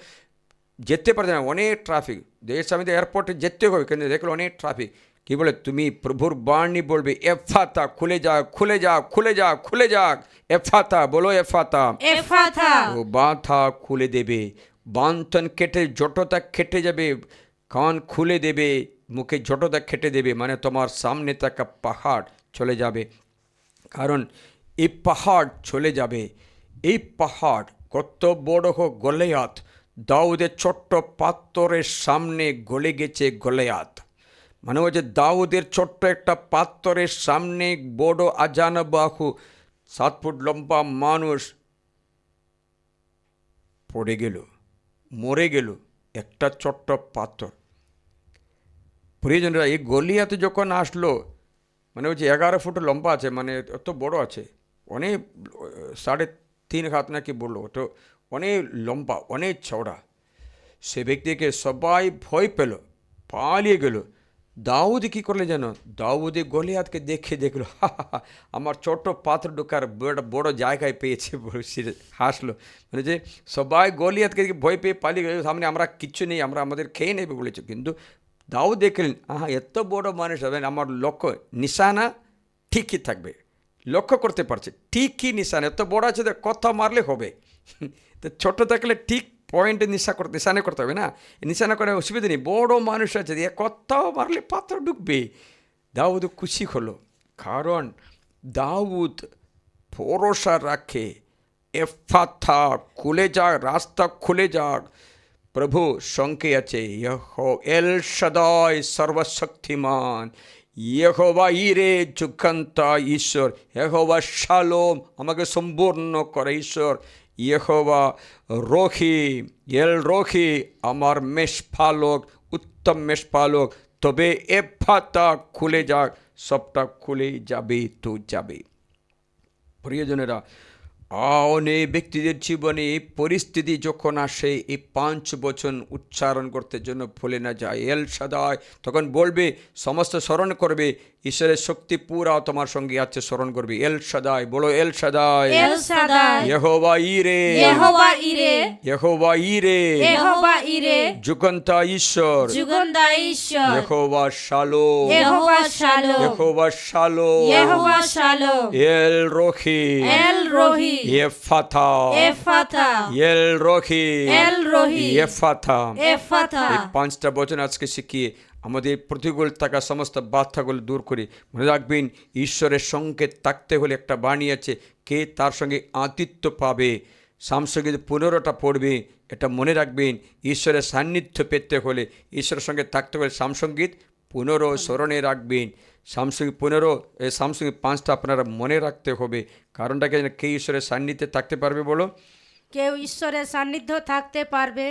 যেতে পারছে না, অনেক ট্রাফিক। দেশের সামনে এয়ারপোর্টে যেতে হবে, কিন্তু দেখলো অনেক ট্রাফিক। কি বলে, তুমি প্রভুর বাণী বলবে এফাতা, খুলে যাক, খুলে যাক, খুলে যাক, খুলে যাক। এফাতা, বলো এফাতা। এফাতা, ও বাঁধা খুলে দেবে, বান্ধন কেটে জটতা কেটে যাবে, কান খুলে দেবে, মুখে জটতা কেটে দেবে, মানে তোমার সামনে থাকা পাহাড় চলে যাবে। কারণ এই পাহাড় চলে যাবে। এই পাহাড় কত বড় হোক, গলিয়াত, দাউদের ছোট্ট পাত্রের সামনে গলে গেছে গলিয়াত। মানে হচ্ছে দাউদের ছোট্ট একটা পাত্রের সামনে বড় আজানবাহু 7 ফুট লম্বা মানুষ পড়ে গেল, মরে গেল, একটা ছোট্ট পাত্র। প্রিয়জনরা, এই গলিয়াতে যখন আসলো, মানে হচ্ছে 11 ফুট লম্বা আছে, মানে অত বড় আছে, অনেক 3.5 হাত নাকি বললো, তো অনেক লম্বা, অনেক চওড়া। সে ব্যক্তিকে সবাই ভয় পেল, পালিয়ে গেল। দাউদ কী করলে যেন, দাউদে গলিয়াতকে দেখে দেখলো, আমার ছোট্ট পাত্র ঢোকার বড় জায়গায় পেয়েছে, সে হাসলো। মানে যে সবাই গলিয়াতকে ভয় পেয়ে পালিয়ে গেল, সামনে আমরা কিচ্ছু নেই, আমরা আমাদের খেয়ে নেবে বলেছে। কিন্তু দাউদ দেখলেন, এত বড় মানুষ হবেন, আমার লক্ষ্য নিশানা ঠিকই থাকবে, লক্ষ্য করতে পারছে ঠিকই নিশানা, এত বড় আছে, কথা মারলে হবে। তো ছোট থাকলে ঠিক পয়েন্টে নিশানা করতে হবে না, নিশানা করে অসুবিধা নেই, বড় মানুষ আছে, দিয়ে কথাও মারলে পাত্র ঢুকবে। দাউদ খুশি হলো, কারণ দাউদ ভরসা রাখে এফাতা, খুলে যাক, রাস্তা খুলে যাক। প্রভু সঙ্গে আছে, এল শাদাই, সর্বশক্তিমান, ইয়েহোবা ইরে, যুগান্তা ঈশ্বর, ইয়েহোবা শালোম, আমাকে সম্পূর্ণ করে ঈশ্বর, ইয়েহোবা রোহি, এল রোহি, আমার মেষপালক, উত্তম মেষপালক। তবে এফাতা, খুলে যাক, সবটা খুলেই যাবে তো যাবে। প্রিয়জনেরা, অনেক ব্যক্তিদের জীবনে এই পরিস্থিতি যখন আসে, এই 5 বচন উচ্চারণ করতে জন্য ভুলে না যায়। এল শাদাই, তখন বলবে, সমস্ত স্মরণ করবে, ঈশ্বরের শক্তি পুরা তোমার সঙ্গে আছে, স্মরণ করবে। এল শাদাই, বলো এল শাদাই, এল শাদাই, ইয়েহোবা ইরে, ইয়েহোবা ইরে, ইয়েহোবা ইরে, ইয়েহোবা ইরে, যুগান্তা ঈশ্বর, যুগান্তা ঈশ্বর, ইয়েহোবা শালোম, ইয়েহোবা শালোম, ইয়েহোবা শালোম, ইয়েহোবা শালোম, এল রোহি, এল রোহি, এফাতা, এফাতা, এল রোহি, এল রোহি, এফাতা। এফাতা। এই 5টা বচন আজকে শিখিয়ে আমাদের প্রতিকূল থাকা সমস্ত বাধাগুলো দূর করে, মনে রাখবেন, ঈশ্বরের সঙ্গে থাকতে হলে একটা বাণী আছে, কে তার সঙ্গে আতিথ্য পাবে। সামসঙ্গীত 15টা পড়বে, এটা মনে রাখবেন। ঈশ্বরের সান্নিধ্য পেতে হলে, ঈশ্বরের সঙ্গে থাকতে হলে সামসঙ্গীত 15 স্মরণে রাখবেন। সামসঙ্গীত 15, সামসঙ্গীত 5টা আপনারা মনে রাখতে হবে। কারণটাকে, কে ঈশ্বরের সান্নিধ্যে থাকতে পারবে বলো? কেউ ঈশ্বরের সান্নিধ্য থাকতে পারবে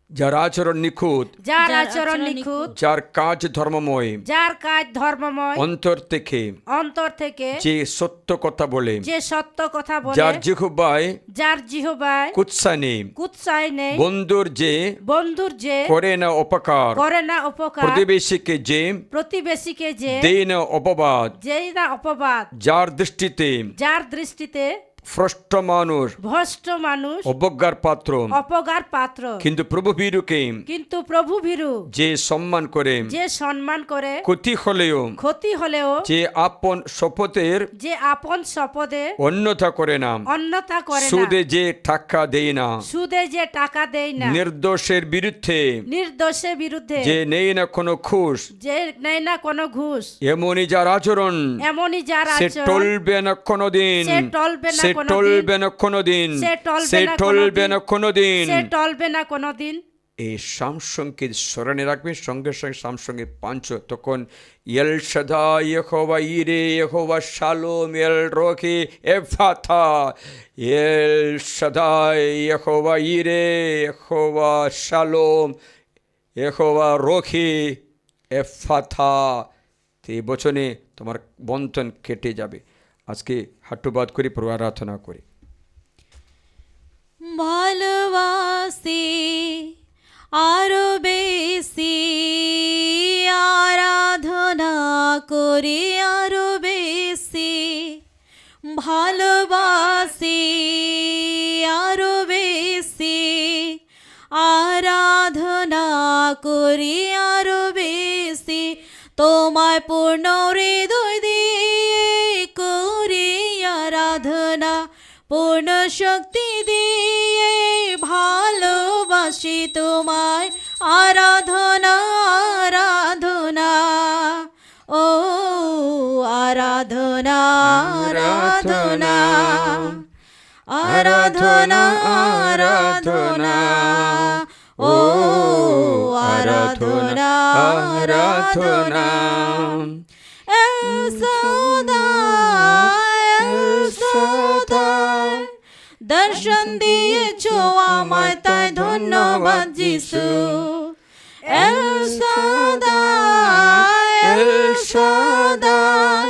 যার আচরণ নিখুঁত, যার আচরণ নিখুঁত, যার কাজ ধর্মময়, যার কাজ ধর্মময়, অন্তর থেকে অন্তর থেকে যে সত্য কথা বলে, যে সত্য কথা বলে, যার জিহ্বায় যার জিহ্বায় কুৎসা নেই, কুৎসায় নেই, বন্ধুর যে বন্ধুর যে করে না উপকার, করে না উপকার, প্রতিবেশীকে যে প্রতিবেশীকে যে দেয় না অপবাদ, যেই না অপবাদ, যার দৃষ্টিতে যার দৃষ্টিতে ভ্রষ্ট মানুষ, ভ্রষ্ট মানুষ, অবজ্ঞার পাত্র, অপকার পাত্র, কিন্তু প্রভু ভীরুকে কিন্তু প্রভু ভীরু যে সম্মান করে, যে সম্মান করে, ক্ষতি হলেও ক্ষতি হলেও যে আপন শপথের যে আপন শপথে অন্যথা করে না, অন্যথা করে না, সুদে যে টাকা দেয় না, সুদে যে টাকা দেয় না, নির্দোষের বিরুদ্ধে নির্দোষের বিরুদ্ধে যে নেই না কোনো ঘুষ, যে নেয় না কোনো ঘুষ, এমনই যার আচরণ, এমনই যার সে আচরণ, টলবে না কোনোদিন, সে টলবে না সে কোনোদিন, টলবে না কোনোদিন, সে টলবে সে না টলবে না কোনোদিন। সে টলবে না কোনোদিন। এই সামসঙ্গীত স্মরণে রাখবেন, সঙ্গে সঙ্গে সামসঙ্গীত 5, তখন এল শাদাই, ইয়েহোবা ইরে, ইয়েহোবা শালোম, এল রোহি, এফাতা, এল শাদাই, ইয়েহোবা ইরে, ইয়েহোবা শালোম, ইয়েহোবা রোহি, এফাতা। এই বচনে তোমার বন্ধন কেটে যাবে। আজকে হাঁটুবাদ করি, প্রভু আরাধনা করি। ভালোবাসি আরো বেশি, আরাধনা করি আরো বেশি, ভালোবাসি আরো বেশি, আরাধনা করি আরো বেশি, তোমায় পূর্ণ হৃদয় দিয়ে করি আরাধনা, পূর্ণ শক্তি দিয়ে ভালোবাসি তোমায়, আরাধনা আরাধনা, ও আরাধনা আরাধনা, আরাধনা আরাধনা, ও আরাধনা আরাধনা। এল শাদ্দাই, এল শাদ্দাই, দর্শন দিয়েছো আমায় তাই ধন্যবাদ যিশু। এল শাদ্দাই, এল শাদ্দাই,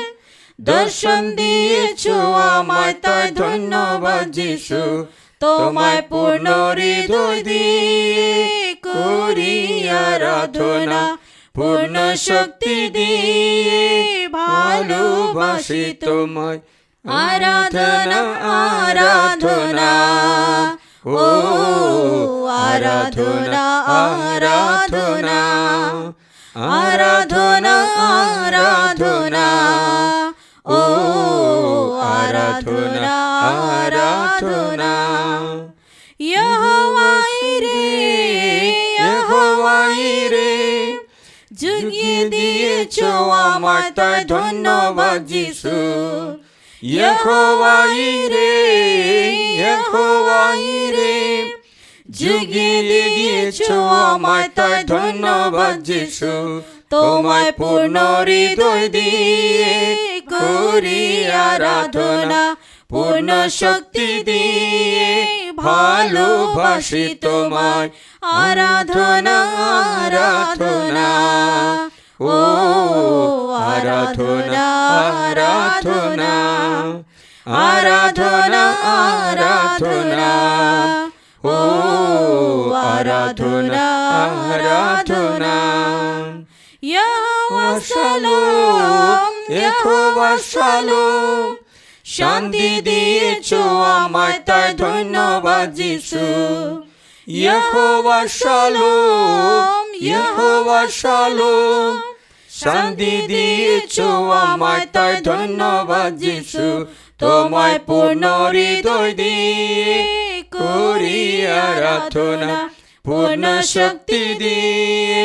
দর্শন দিয়েছো আমায় তাই ধন্যবাদ যিশু, তোমায় পূর্ণ হৃদয় দিয়ে করি আরাধনা, পূর্ণ শক্তি দিয়ে ভালোবাসি তোমায়, আরাধনা আরাধনা, ও আরাধনা আরাধনা, আরাধনা আরাধনা, ও আরাধনা আরাধনা। ইয়োহোয়া ইরে, ইয়োহোয়া ইরে, জুগিয়ে দিয়েছো আমায় তাই ধন্যবাদ যিশু। ইয়োহোয়া ইরে, ইয়োহোয়া ইরে, জুগিয়ে দিয়েছো আমায় তাই ধন্যবাদ যিশু, তোমায় পূর্ণ হৃদয় দিয়ে করি আরাধনা, পূর্ণ শক্তি দিয়ে ভালোবাসি তোমায়, আরাধনা আরাধনা, ও আরাধনা আরাধনা, আরাধনা আরাধনা, ও আরাধনা আরাধনা। ইয়োহোয়া শালোম, ইয়োহোয়া শালোম, শান্তি দিয়েছো আমায় তাই ধন্যবাদ যিশু। ইয়োহোয়া শালোম, ইয়োহোয়া শালোম, শান্তি দিয়েছো আমায় তাই ধন্যবাদ যিশু, তোমায় পূর্ণ হৃদয় দিয়ে করি আরাধনা, পূর্ণ শক্তি দিয়ে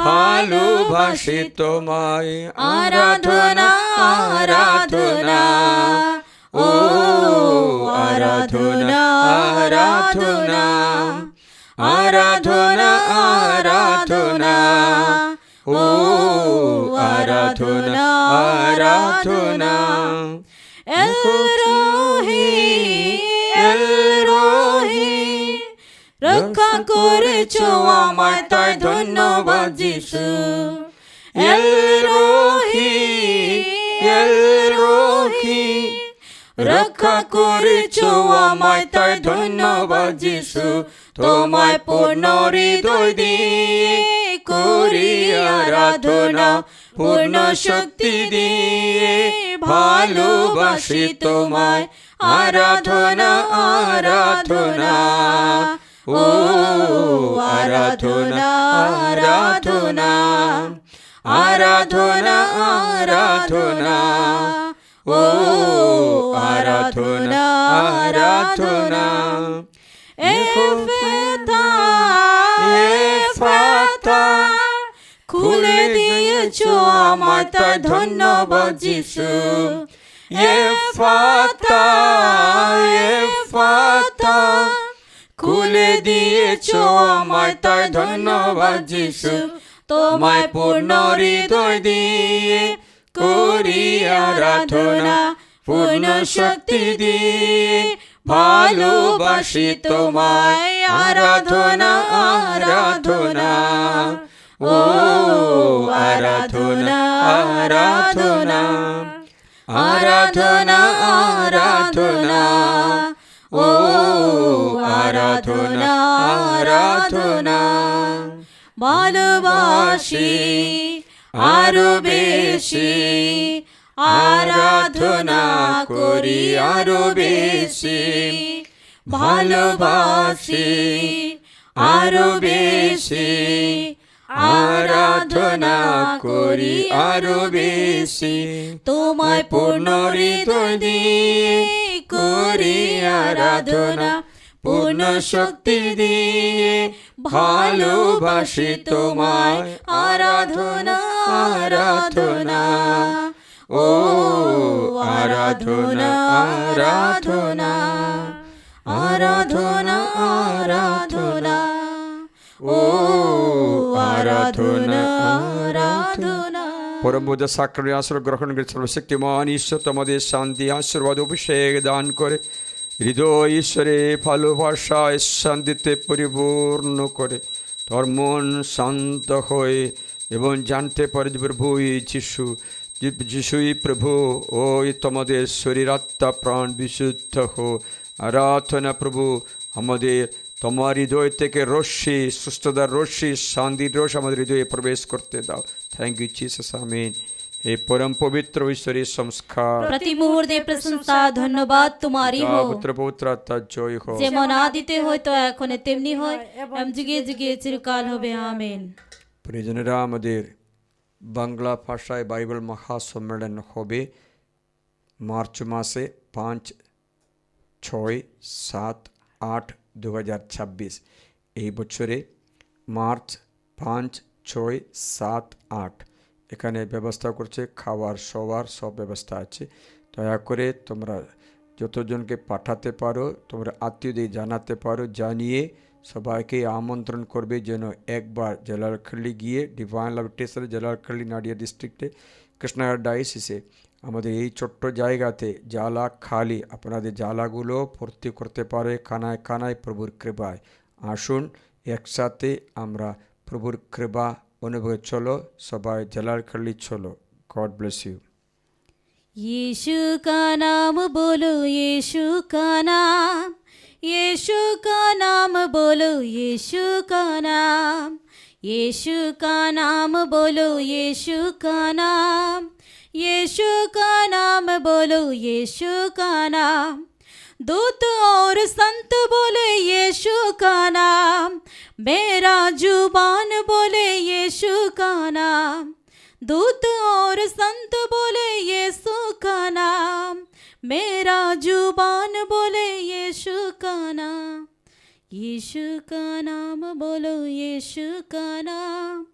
ভালোবাসি তোমায়, আরাধনা আরাধনা, ও আরাধনা আরাধনা, আরাধনা আরাধনা, ও আরাধনা আরাধনা। এল রোহি, এল রোহি, রক্ষা করেছো আমায় তাই ধন্যবাদ যিশু। এল রোহি, এল রোহি, রক্ষা করেছো আমায় তাই ধন্যবাদ যিশু, তোমায় পূর্ণ হৃদয় দিয়ে করি আরাধনা, পূর্ণ শক্তি দিয়ে ভালোবাসি তোমায়, আরাধনা আরাধনা, ও আরাধনা আরাধনা, আরাধনা আরাধনা, ও আরাধনা আরাধনা। এফাতা, এফাতা, খুলে দিয়েছো আমায় তাই ধন্যবাদ যিশু। এফাতা, এফাতা, খুলে দিয়েছো আমায় তাই ধন্যবাদ যিশু, তোমায় পূর্ণ হৃদয় দিয়ে করি আরাধনা, পূর্ণ শক্তি দিয়ে ভালোবাসি তোমায়, আরাধনা আরাধনা, ও আরাধনা আরাধনা, আরাধনা আরাধনা, ও আরাধনা ভালোবাসি আরো বেশি, আরাধনা করি আরো বেশি, ভালোবাসি আরো বেশি, আরাধনা করি আরো বেশি, তোমায় পূর্ণ হৃদয় দিয়ে করি আরাধনা, পূর্ণ শক্তি দিয়ে ভালোবাসি তোমায়, আরাধনা আরাধনা, ও আরাধনা আরাধনা, আরাধনা আরাধনা, ও আরাধনা আরাধনা। পরমবোধ সাক্ষ্য আশ্রয় গ্রহণ করে সর্বশক্তিমান ঈশ্বর তোমাদের শান্তি আশীর্বাদ অভিষেক দান করে হৃদয় ঈশ্বরে ভালোবাসায় শান্তিতে পরিপূর্ণ করে তোর মন শান্ত হয়ে এবং জানতে পারে যে প্রভু যিশুই প্রভু, ওই তোমাদের শরীর আত্মা প্রাণ বিশুদ্ধ হো। আরাধনা প্রভু, আমাদের তোমার হৃদয় থেকে রশ্মি, সুস্থতার রশ্মি, শান্তির রস আমাদের হৃদয়ে প্রবেশ করতে দাও। থ্যাংক ইউ জিসাস, আমিন। হে পরম পবিত্র ঈশ্বরের সংস্কার প্রতি মুহূর্তে প্রশংসা ধন্যবাদ তোমারই পিতা, হোক, পুত্র পবিত্র আত্মার জয় হোক। যেমন আদিতে হয়তো এখন তেমনি হয়, এম যুগে যুগে চিরকাল হবে, আমেন। প্রিয়জনেরা, আমাদের বাংলা ভাষায় বাইবেল মহাসম্মেলন হবে মার্চ মাসে 5, 6, 7, 8, 2026। এই বছরে মার্চ 5, 6, 7, 8 এখানে ব্যবস্থা করছে, খাওয়ার শোয়ার সব ব্যবস্থা আছে। দয়া করে তোমরা যতজনকে পাঠাতে পারো, তোমরা আত্মীয়দের জানাতে পারো, জানিয়ে সবাইকে আমন্ত্রণ করবে যেন একবার জলালখালি গিয়ে ডিভাইন লাভ টেসারে জলালখালি নাডিয়া ডিস্ট্রিক্টে কৃষ্ণনগর ডায়োসিসে আমাদের এই ছোট্ট জায়গাতে জ্বালা খালি আপনাদের জ্বালাগুলো ভর্তি করতে পারে কানায় কানায় প্রভুর কৃপায়। আসুন একসাথে আমরা প্রভুর কৃপা অনুভবে চলো, সবাই জলালখালি চলো। God bless you. यीशु का नाम बोलो, यीशु का नाम, यीशु का नाम बोलो, यीशु का नाम, यीशु का नाम बोलो, यीशु का नाम, यीशु का नाम बोलो, यीशु का नाम। दूत और संत बोले यीशु का नाम, मेरा जुबान बोले यीशु का नाम। दूत और संत बोले यीशु का नाम, मेरा जुबान बोले यीशु का नाम। यीशु का नाम बोलो, यीशु का नाम,